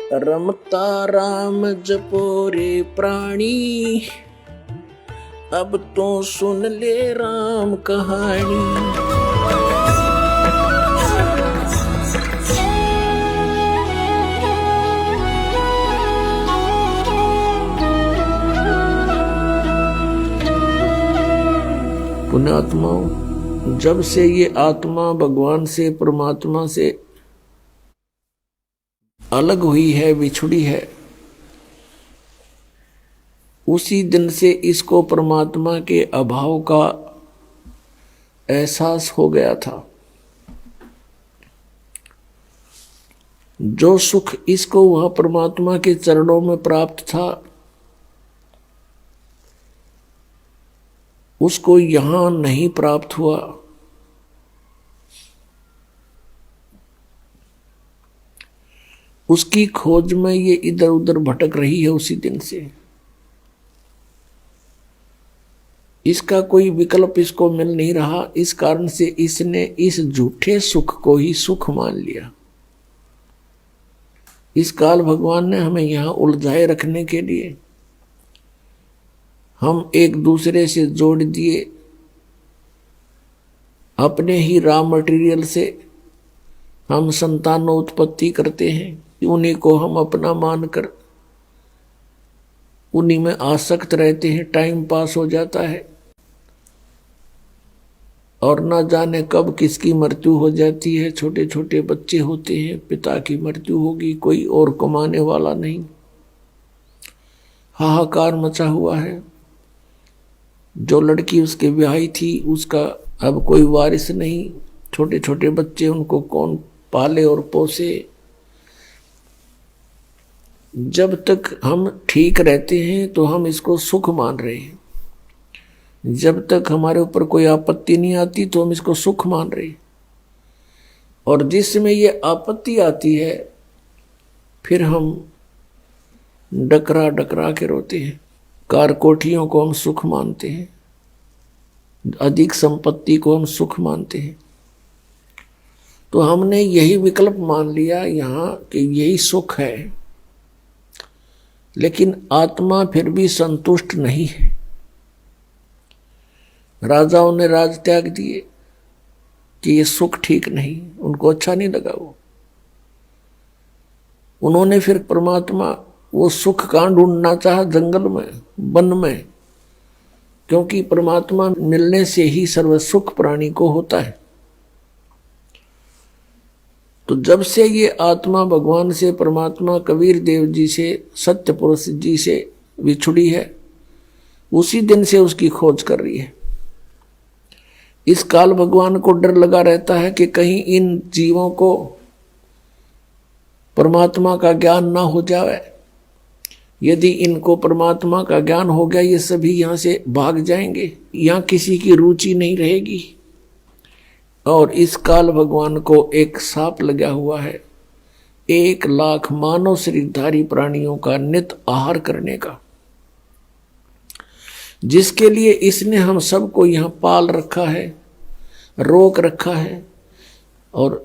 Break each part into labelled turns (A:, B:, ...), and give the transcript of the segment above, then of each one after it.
A: रमता राम जपो रे प्राणी, अब तो सुन ले राम कहानी। पुण्यात्माओं, जब से ये आत्मा भगवान से, परमात्मा से अलग हुई है, बिछुड़ी है, उसी दिन से इसको परमात्मा के अभाव का एहसास हो गया था। जो सुख इसको वह परमात्मा के चरणों में प्राप्त था, उसको यहां नहीं प्राप्त हुआ। उसकी खोज में ये इधर उधर भटक रही है उसी दिन से। इसका कोई विकल्प इसको मिल नहीं रहा, इस कारण से इसने इस झूठे सुख को ही सुख मान लिया। इस काल भगवान ने हमें यहां उलझाए रखने के लिए हम एक दूसरे से जोड़ दिए, अपने ही रॉ मटेरियल से हम संतानोत्पत्ति करते हैं, उन्हीं को हम अपना मानकर उन्हीं में आसक्त रहते हैं, टाइम पास हो जाता है और ना जाने कब किसकी मृत्यु हो जाती है। छोटे छोटे बच्चे होते हैं, पिता की मृत्यु होगी, कोई और कमाने वाला नहीं, हाहाकार मचा हुआ है। जो लड़की उसके ब्याही थी उसका अब कोई वारिस नहीं, छोटे छोटे बच्चे, उनको कौन पाले और पोसे। जब तक हम ठीक रहते हैं तो हम इसको सुख मान रहे हैं, जब तक हमारे ऊपर कोई आपत्ति नहीं आती तो हम इसको सुख मान रहे हैं, और जिसमें ये आपत्ति आती है फिर हम डकरा डकरा के रोते हैं। कार कोठियों को हम सुख मानते हैं, अधिक संपत्ति को हम सुख मानते हैं। तो हमने यही विकल्प मान लिया यहाँ कि यही सुख है, लेकिन आत्मा फिर भी संतुष्ट नहीं है। राजाओं ने राज त्याग दिए कि ये सुख ठीक नहीं, उनको अच्छा नहीं लगा वो। उन्होंने फिर परमात्मा, वो सुख कहाँ ढूंढना चाहा? जंगल में, वन में, क्योंकि परमात्मा मिलने से ही सर्व सुख प्राणी को होता है। तो जब से ये आत्मा भगवान से, परमात्मा कबीर देव जी से, सत्य पुरुष जी से विछुड़ी है, उसी दिन से उसकी खोज कर रही है। इस काल भगवान को डर लगा रहता है कि कहीं इन जीवों को परमात्मा का ज्ञान ना हो जाए। यदि इनको परमात्मा का ज्ञान हो गया, ये सभी यहां से भाग जाएंगे, यहां किसी की रुचि नहीं रहेगी। और इस काल भगवान को एक शाप लगा हुआ है, 1,00,000 मानव शरीरधारी प्राणियों का नित आहार करने का, जिसके लिए इसने हम सबको यहां पाल रखा है, रोक रखा है और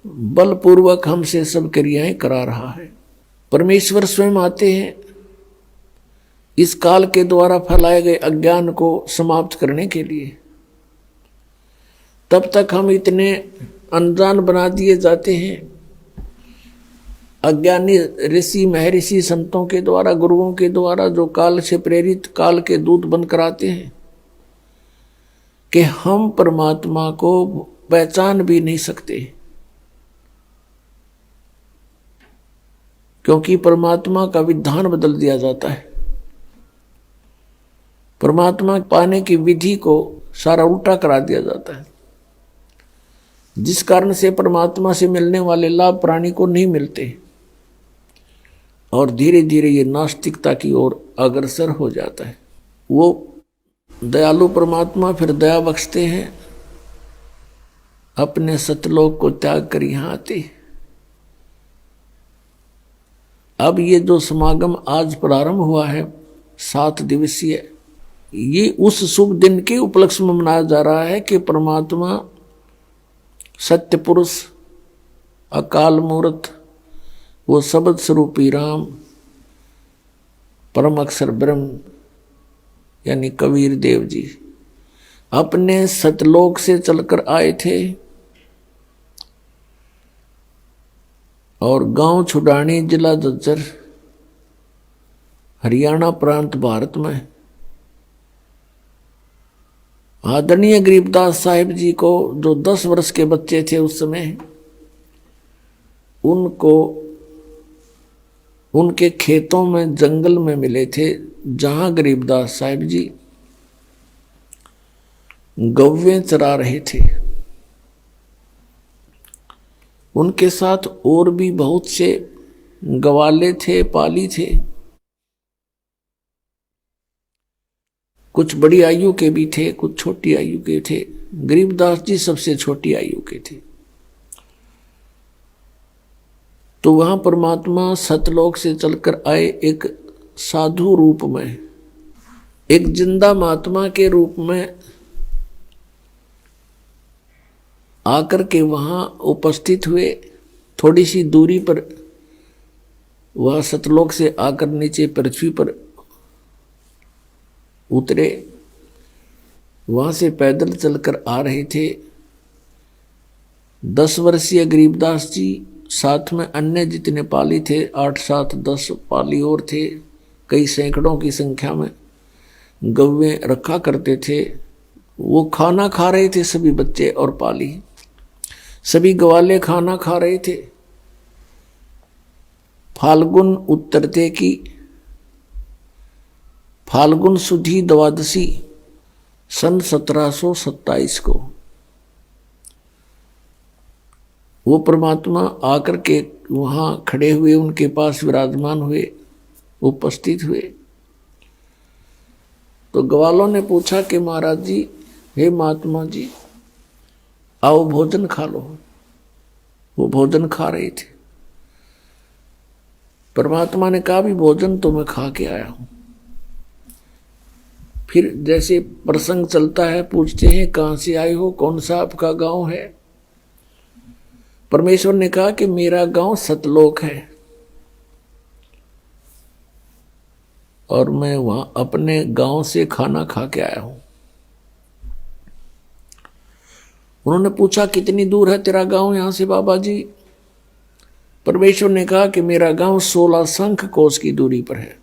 A: बलपूर्वक हमसे सब क्रियाएं करा रहा है। परमेश्वर स्वयं आते हैं इस काल के द्वारा फैलाए गए अज्ञान को समाप्त करने के लिए। तब तक हम इतने अनजान बना दिए जाते हैं अज्ञानी ऋषि महर्षि संतों के द्वारा, गुरुओं के द्वारा, जो काल से प्रेरित काल के दूत बनकर आते हैं, कि हम परमात्मा को पहचान भी नहीं सकते, क्योंकि परमात्मा का विधान बदल दिया जाता है। परमात्मा पाने की विधि को सारा उल्टा करा दिया जाता है, जिस कारण से परमात्मा से मिलने वाले लाभ प्राणी को नहीं मिलते और धीरे धीरे ये नास्तिकता की ओर अग्रसर हो जाता है। वो दयालु परमात्मा फिर दया बख्शते हैं, अपने सतलोक को त्याग कर यहाँ आते। अब ये जो समागम आज प्रारंभ हुआ है 7 दिवसीय, ये उस शुभ दिन के उपलक्ष्य में मनाया जा रहा है कि परमात्मा सत्य पुरुष, अकाल मूर्त, वो शब्द स्वरूपी राम परम अक्षर ब्रह्म यानी कबीर देव जी अपने सतलोक से चलकर आए थे और गांव छुडानी जिला झज्जर हरियाणा प्रांत भारत में आदरणीय गरीबदास साहिब जी को जो 10 वर्ष के बच्चे थे उस समय, उनको उनके खेतों में जंगल में मिले थे जहां गरीबदास साहिब जी गौवें चरा रहे थे। उनके साथ और भी बहुत से गवाले थे, पाली थे, कुछ बड़ी आयु के भी थे, कुछ छोटी आयु के थे। गरीबदास जी सबसे छोटी आयु के थे। तो वहां परमात्मा सतलोक से चलकर आए एक साधु रूप में, एक जिंदा महात्मा के रूप में आकर के वहां उपस्थित हुए। थोड़ी सी दूरी पर वह सतलोक से आकर नीचे पृथ्वी पर उतरे। वहां से पैदल चलकर आ रहे थे। 10 वर्षीय गरीबदास जी, साथ में अन्य जितने पाली थे 8, 7, 10 पाली और थे, कई सैकड़ों की संख्या में गौवें रखा करते थे। वो खाना खा रहे थे, सभी बच्चे और पाली, सभी ग्वाले खाना खा रहे थे। फाल्गुन उत्तरते की फाल्गुन सुधी द्वादशी सन 1727 को वो परमात्मा आकर के वहां खड़े हुए, उनके पास विराजमान हुए, उपस्थित हुए। तो ग्वालों ने पूछा कि महाराज जी, हे महात्मा जी, आओ भोजन खा लो। वो भोजन खा रहे थे। परमात्मा ने कहा, भी भोजन तो मैं खा के आया हूं। फिर जैसे प्रसंग चलता है, पूछते हैं कहां से आए हो, कौन सा आपका गांव है। परमेश्वर ने कहा कि मेरा गांव सतलोक है और मैं वहां अपने गांव से खाना खा के आया हूं। उन्होंने पूछा, कितनी दूर है तेरा गांव यहां से बाबा जी। परमेश्वर ने कहा कि मेरा गांव 16 शंख कोस की दूरी पर है।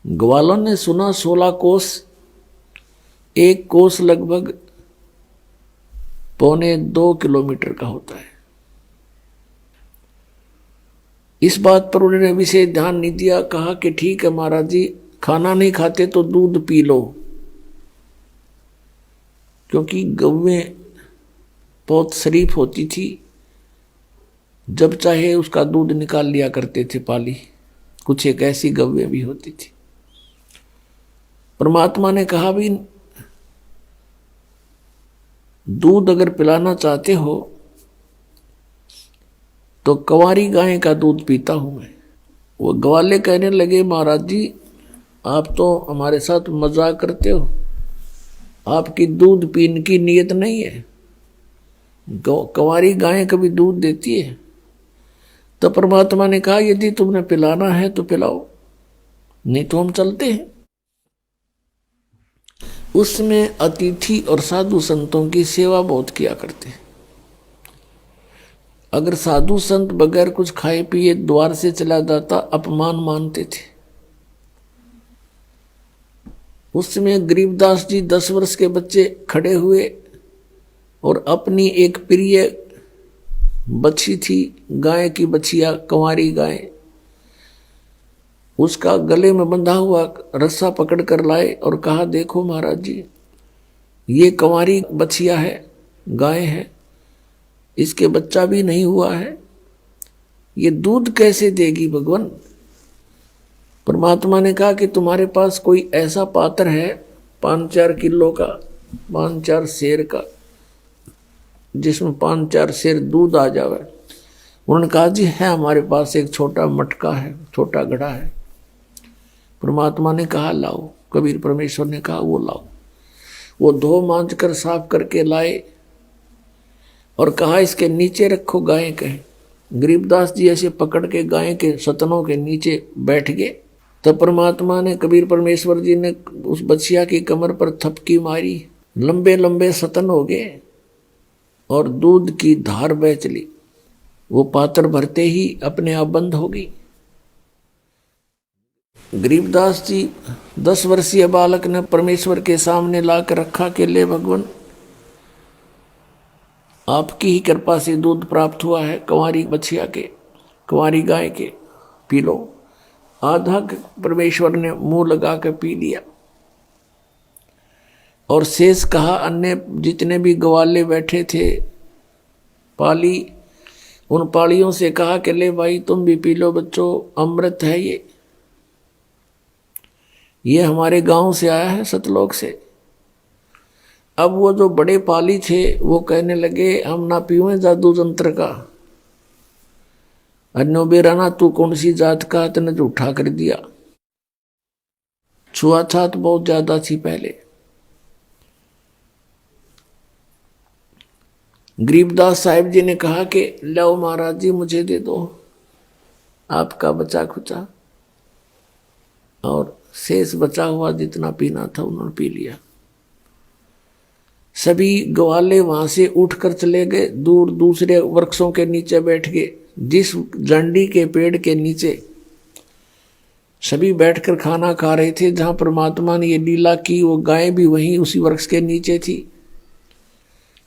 A: ग्वालों ने सुना 16 कोस, एक कोस लगभग 1.25 किलोमीटर का होता है। इस बात पर उन्होंने विशेष ध्यान नहीं दिया। कहा कि ठीक है महाराज जी, खाना नहीं खाते तो दूध पी लो, क्योंकि गौवें बहुत शरीफ होती थी, जब चाहे उसका दूध निकाल लिया करते थे पाली। कुछ एक ऐसी गौवें भी होती थी। परमात्मा ने कहा, भी दूध अगर पिलाना चाहते हो तो कंवारी गाय का दूध पीता हूं मैं। वो ग्वाले कहने लगे, महाराज जी, आप तो हमारे साथ मजाक करते हो, आपकी दूध पीने की नीयत नहीं है। कंवारी गाय कभी दूध देती है? तो परमात्मा ने कहा, यदि तुमने पिलाना है तो पिलाओ, नहीं तो हम चलते हैं। उसमें अतिथि और साधु संतों की सेवा बहुत किया करते हैं। अगर साधु संत बगैर कुछ खाए पिए द्वार से चला जाता, अपमान मानते थे। उस समय गरीबदास जी 10 वर्ष के बच्चे खड़े हुए और अपनी एक प्रिय बच्ची थी, गाय की बछिया, कंवारी गाय, उसका गले में बंधा हुआ रस्सा पकड़ कर लाए और कहा, देखो महाराज जी, ये कंवारी बछिया है, गाय है, इसके बच्चा भी नहीं हुआ है, ये दूध कैसे देगी भगवान। परमात्मा ने कहा कि तुम्हारे पास कोई ऐसा पात्र है 5-4 किलो का, 5-4 सेर का, जिसमें 5-4 सेर दूध आ जावे। उन्होंने कहा, जी है, हमारे पास एक छोटा मटका है, छोटा घड़ा है। परमात्मा ने कहा, लाओ। कबीर परमेश्वर ने कहा, वो लाओ। वो धो मांज कर साफ करके लाए और कहा, इसके नीचे रखो गाय के। गरीबदास जी ऐसे पकड़ के गाय के सतनों के नीचे बैठ गए। तब परमात्मा ने, कबीर परमेश्वर जी ने उस बछिया की कमर पर थपकी मारी, लंबे लंबे सतन हो गए और दूध की धार बह चली। वो पात्र भरते ही अपने आप बंद हो गई। गरीबदास जी 10 वर्षीय बालक ने परमेश्वर के सामने लाकर रखा कि ले भगवान, आपकी ही कृपा से दूध प्राप्त हुआ है, कंवारी बछिया के, कंवारी गाय के, पी लो। आधा परमेश्वर ने मुंह लगा कर पी लिया और शेष कहा अन्य जितने भी ग्वाले बैठे थे पाली, उन पालियों से कहा कि ले भाई तुम भी पी लो बच्चों, अमृत है ये हमारे गांव से आया है, सतलोक से। अब वो जो बड़े पाली थे वो कहने लगे हम ना पीवें जादू जंत्र का। अन्नो बेराना तू कौन सी जात का, तने झूठा कर दिया। छुआछात बहुत ज्यादा थी पहले। गरीबदास साहिब जी ने कहा कि लो महाराज जी मुझे दे दो आपका बचा खुचा, और शेष बचा हुआ जितना पीना था उन्होंने पी लिया। सभी ग्वाले वहां से उठकर चले गए, दूर दूसरे वृक्षों के नीचे बैठ गए। जिस जंडी के पेड़ के नीचे सभी बैठकर खाना खा रहे थे, जहां परमात्मा ने ये लीला की, वो गाय भी वहीं उसी वृक्ष के नीचे थी।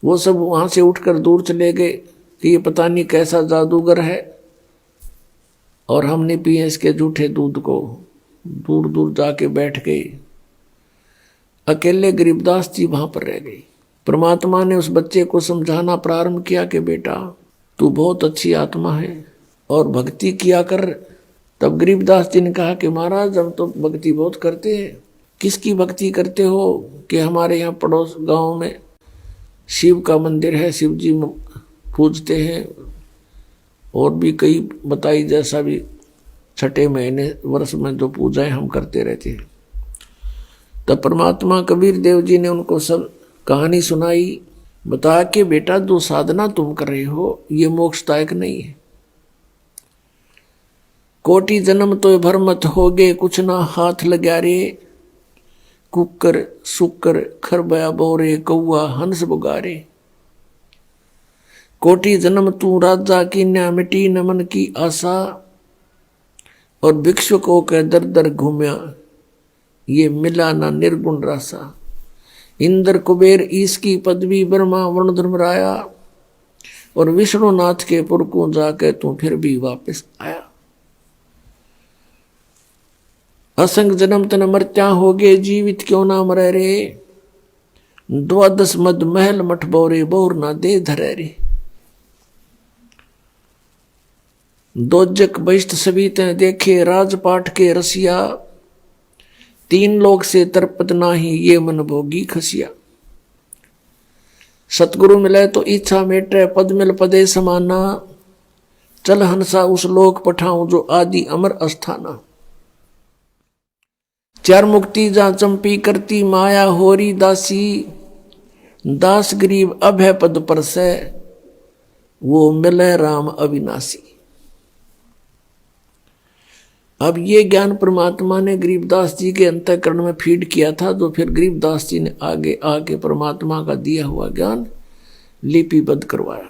A: वो सब वहां से उठकर दूर चले गए कि ये पता नहीं कैसा जादूगर है, और हमने पिए इसके झूठे दूध को। दूर दूर जाके बैठ गए। अकेले गरीबदास जी वहां पर रह गए। परमात्मा ने उस बच्चे को समझाना प्रारंभ किया कि बेटा तू बहुत अच्छी आत्मा है और भक्ति किया कर। तब गरीबदास जी ने कहा कि महाराज हम तो भक्ति बहुत करते हैं। किसकी भक्ति करते हो? कि हमारे यहाँ पड़ोस गांव में शिव का मंदिर है, शिव जी पूजते हैं, और भी कई बताई जैसा भी छठे महीने वर्ष में जो पूजाएं हम करते रहते हैं। तब परमात्मा कबीर देव जी ने उनको सब कहानी सुनाई, बता के बेटा जो साधना तुम कर रहे हो ये मोक्षदायक नहीं है। कोटि जन्म तो भरमत हो गए, कुछ ना हाथ लगा रे। कुकर सुकर खरबया बोरे, कौआ हंस बुगारे। कोटि जन्म तू राजा की न्या, मिटी न मन की आशा। और भिक्षुकों के दर दर घूमया, ये मिला ना निर्गुण रासा। इंद्र कुबेर ईश की पदवी, ब्रह्मा वरुण धर्मराया। और विष्णुनाथ के पुर को जाके तू फिर भी वापस आया। असंग जन्म तन मर्त्या हो गए, जीवित क्यों ना मरे रे। 12 मद महल मठ बोरे, बोर ना दे धरे रे। दोजक बहिष्ट सभी ते देखे, राजपाट के रसिया। 3 लोग से तरपत नाही, ये मन भोगी खसिया। सतगुरु मिले तो इच्छा मेटे, पद मिल पदे समाना। चल हंसा उस लोक पठाऊं, जो आदि अमर अस्थाना। 4 मुक्ति जा चंपी करती, माया होरी दासी। दास गरीब अभय पद पर से, वो मिले राम अविनाशी। अब ये ज्ञान परमात्मा ने गरीबदास जी के अंतःकरण में फीड किया था, तो फिर गरीबदास जी ने आगे आके परमात्मा का दिया हुआ ज्ञान लिपिबद्ध करवाया।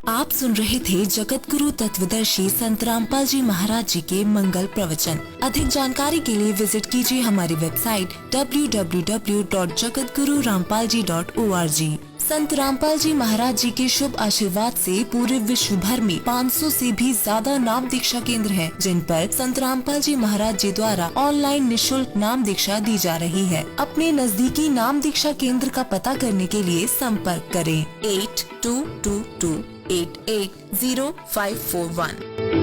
B: आप सुन रहे थे जगत गुरु तत्वदर्शी संत रामपाल जी महाराज जी के मंगल प्रवचन। अधिक जानकारी के लिए विजिट कीजिए हमारी वेबसाइट www.jagatgururampalji.org। संत रामपाल जी महाराज जी के शुभ आशीर्वाद से पूरे विश्व भर में 500 से भी ज्यादा नाम दीक्षा केंद्र हैं, जिन पर संत रामपाल जी महाराज जी द्वारा ऑनलाइन निशुल्क नाम दीक्षा दी जा रही है। अपने नजदीकी नाम दीक्षा केंद्र का पता करने के लिए संपर्क करें 8222880541।